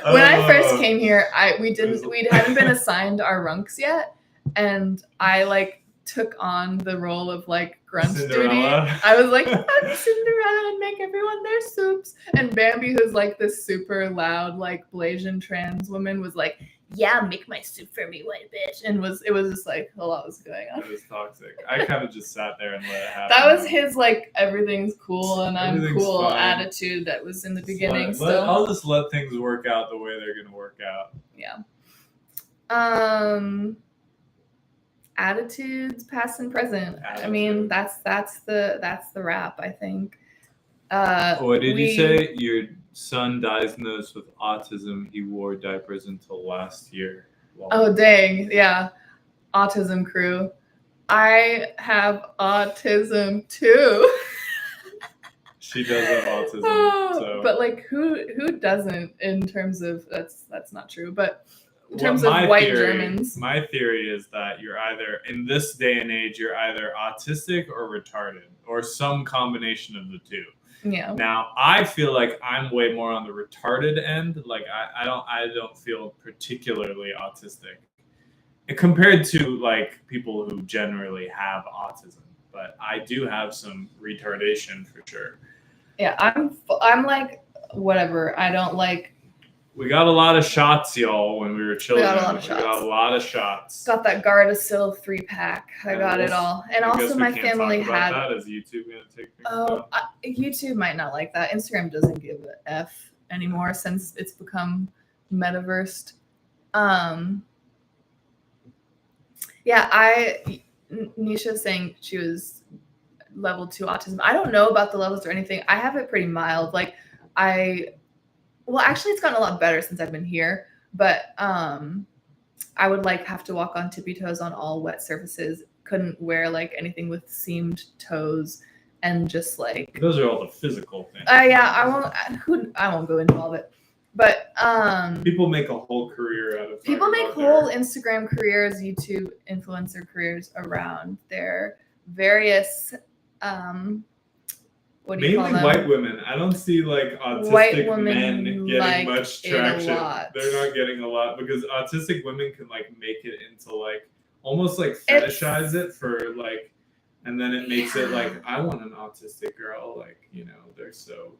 When I first came here, we hadn't been assigned our runks yet. And I like took on the role of like grunt Cinderella. duty. I was like, I'm Cinderella and make everyone their soups. And Bambi, who's like this super loud, like Blasian trans woman, was like, yeah, make my soup for me, white bitch. And it was just like a lot was going on. It was toxic. I kind of just sat there and let it happen. That was his like everyth's cool and I'm cool fine attitude that was in the beginning. I'll just let things work out the way they're gonna work out. Yeah. Attitudes, past and present. I mean, that's the wrap, I think. What did you say? Your son diagnosed with autism. He wore diapers until last year. Wow. Oh dang, yeah. Autism crew. I have autism too. She does have autism. So. But like, who doesn't? In terms of that's not true, but. In terms of white Germans. My theory is that you're either, in this day and age, you're either autistic or retarded, or some combination of the two. Yeah. Now, I feel like I'm way more on the retarded end. Like I don't feel particularly autistic compared to like people who generally have autism. But I do have some retardation for sure. Yeah, I'm like whatever. I don't like. We got a lot of shots, y'all, when we were children. We got a lot of shots. Got that Gardasil 3-pack. I got it all. And also my family had. That. Is YouTube going to take things down? YouTube might not like that. Instagram doesn't give an F anymore since it's become metaversed. Yeah, Nisha's saying she was level 2 autism. I don't know about the levels or anything. I have it pretty mild. Like well, actually, it's gotten a lot better since I've been here. But I would like have to walk on tippy toes on all wet surfaces. Couldn't wear like anything with seamed toes, and just like those are all the physical things. Yeah, I won't go into all of it. But people make a whole career out of. People make whole Instagram careers, YouTube influencer careers around their various. What do you call them? Mainly white women. I don't see like autistic men getting like much traction. They're not getting a lot because autistic women can like make it into like almost like fetishize it for like, and then it makes it like I want an autistic girl. Like, you know, they're so.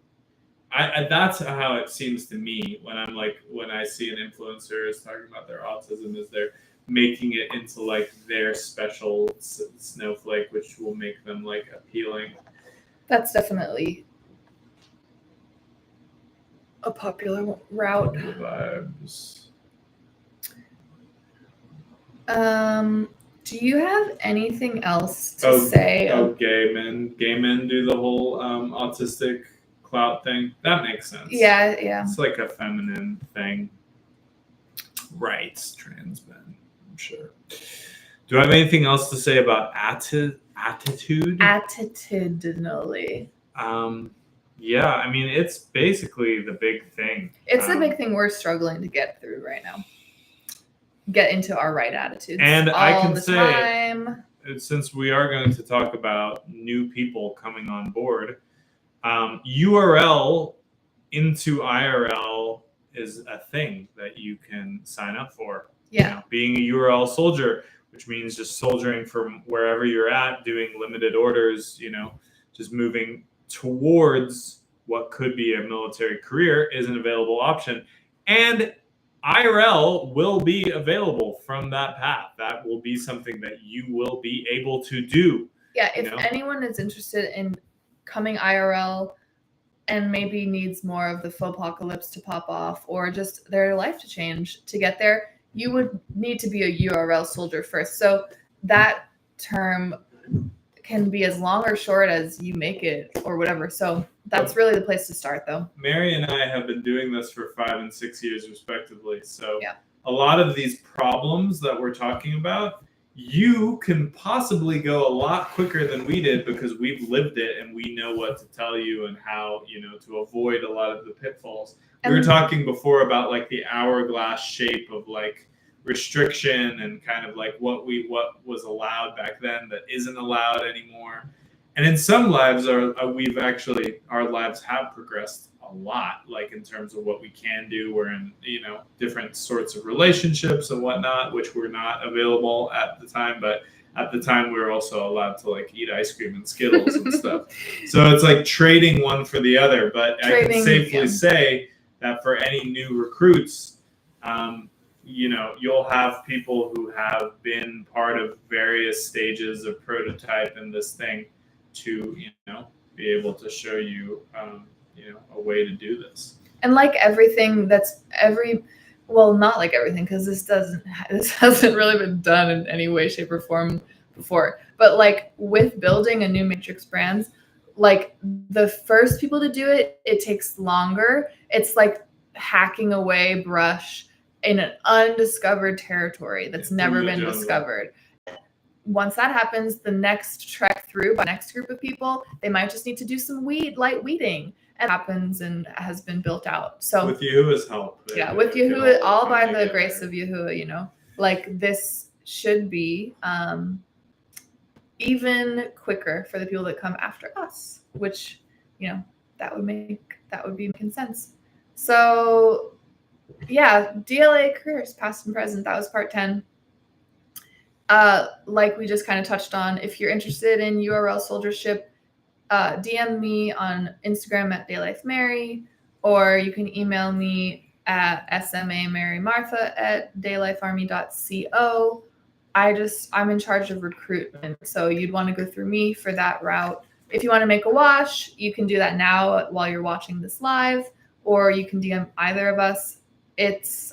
I that's how it seems to me when I see an influencer is talking about their autism, is they're making it into like their special snowflake, which will make them like appealing. That's definitely a popular route. Vibes. Do you have anything else to say? Gay men do the whole autistic clout thing. That makes sense. Yeah. It's like a feminine thing. Rights, trans men, I'm sure. Do I have anything else to say about attitude? Attitudinally. Yeah, I mean, it's basically the big thing. It's the big thing we're struggling to get through right now. Get into our right attitudes. And I can say, since we are going to talk about new people coming on board, URL into IRL is a thing that you can sign up for. Yeah. You know, being a URL soldier, which means just soldiering from wherever you're at, doing limited orders, you know, just moving towards what could be a military career is an available option. And IRL will be available from that path. That will be something that you will be able to do. Yeah, if anyone is interested in coming IRL and maybe needs more of the apocalypse to pop off or just their life to change to get there, you would need to be a URL soldier first. So that term can be as long or short as you make it or whatever. So that's really the place to start, though. Mary and I have been doing this for 5 and 6 years respectively. So yeah. A lot of these problems that we're talking about, you can possibly go a lot quicker than we did because we've lived it and we know what to tell you and how, you know, to avoid a lot of the pitfalls. We were talking before about like the hourglass shape of like restriction and kind of like what was allowed back then that isn't allowed anymore. And in some lives, our lives have progressed a lot, like in terms of what we can do. We're in, you know, different sorts of relationships and whatnot, which were not available at the time. But at the time, we were also allowed to like eat ice cream and Skittles and stuff. So it's like trading one for the other. But I can safely say that for any new recruits, you know, you'll have people who have been part of various stages of prototype in this thing to, you know, be able to show you, you know, a way to do this. And like everything, not like everything, because this hasn't really been done in any way, shape, or form before. But like with building a new Matrix brand, like the first people to do it, it takes longer. It's like hacking away brush in an undiscovered territory that's never been discovered. Once that happens, the next trek through by the next group of people, they might just need to do some light weeding. And happens and has been built out. So with Yahuwah's help. Yeah, with Yahuwah, all by the grace of Yahuwah, you know. Like this should be even quicker for the people that come after us, which, you know, that would be making sense. So yeah, DLA careers, past and present, that was part 10. Like we just kind of touched on, if you're interested in URL soldiership, DM me on Instagram at DayLifeMary, or you can email me at smamarymartha@daylifearmy.co. I'm in charge of recruitment, so you'd want to go through me for that route. If you want to make a wash, you can do that now while you're watching this live, or you can DM either of us. It's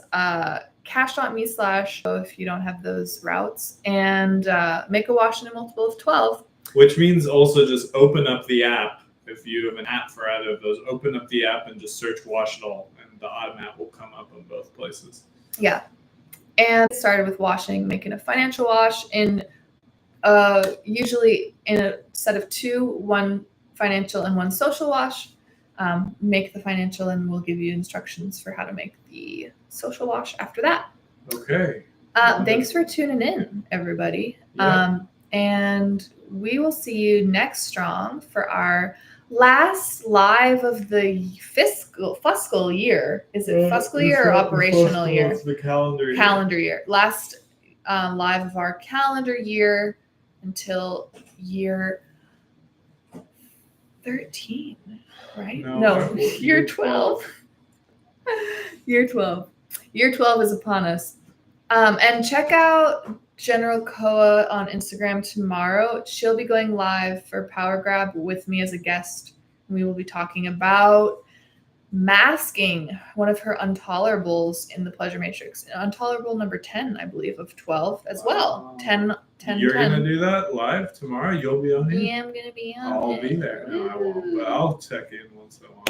cash.me/ if you don't have those routes, and make a wash in a multiple of 12. Which means also just open up the app. If you have an app for either of those, open up the app and just search Wash It All, and the automat will come up in both places. Yeah. And started with washing, making a financial wash in usually in a set of 2, one financial and one social wash. Make the financial and we'll give you instructions for how to make the social wash after that. Okay. Thanks for tuning in, everybody. Yeah. And we will see you next Strong for our last live of the fiscal year. Is it fiscal year or operational year? It's the calendar year. Calendar year. Last live of our calendar year until year 13, right? No, year 12. Year 12. Year 12 is upon us. And check out General Koa on Instagram tomorrow. She'll be going live for Power Grab with me as a guest. We will be talking about masking, one of her intolerables in the Pleasure Matrix. Intolerable number 10, I believe, of 12 as well. 10. You're going to do that live tomorrow? You'll be on here? Yeah, I'm going to be on I'll be there. No, I won't, but I'll check in once in a while.